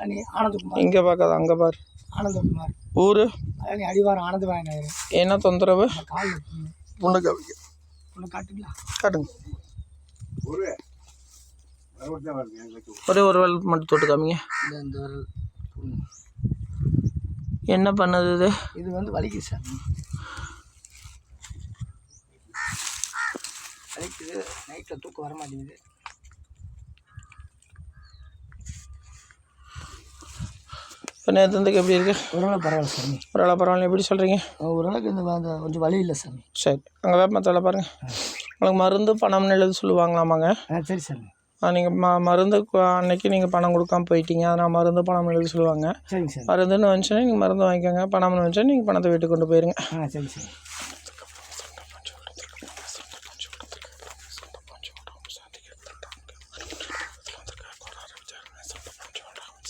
பழனி ஆனந்தகுமார். இங்கே பார்க்காத அங்கே பாரு. ஆனந்தகுமார். ஊர் பழனி அடிவாரம் ஆனந்தவாய நகர். என்ன தொந்தரவு? கால் பொண்ணு காமிக்க. பொண்ணு காட்டுங்களா? காட்டுங்க. ஒரே ஒரு வேல் மட்டும் தொட்டு காமிங்க. இந்த விரல் என்ன பண்ணது இது? இது வந்து வலிக்குது சார். வலிக்குது, நைட்டில் தூக்கம் வர மாட்டேங்குது. இப்போ நேரத்துக்கு எப்படி இருக்குது? ஓரளவு பரவாயில்ல சாமி. ஓரளவு பரவாயில்ல. எப்படி சொல்கிறீங்க? ஓரளவுக்கு இந்த கொஞ்சம் வலி இல்லை சாமி. சரி, அங்கே வேப்பமரத்தில் பாருங்கள். உங்களுக்கு மருந்து பணம்னு எழுதி சொல்லுவாங்களாமாங்க? சரி சாமி. நீங்கள் மருந்து அன்னைக்கு நீங்கள் பணம் கொடுக்காம போயிட்டீங்க, அதனால் மருந்து பணம் எழுதி சொல்லுவாங்க. சரிங்க சார். மருந்துன்னு வந்துச்சுன்னா நீங்கள் மருந்து வாங்கிக்கோங்க, பணம்னு வந்துச்சுன்னா நீங்கள் பணத்தை வீட்டுக்கு கொண்டு போயிருங்க. சரி சார்.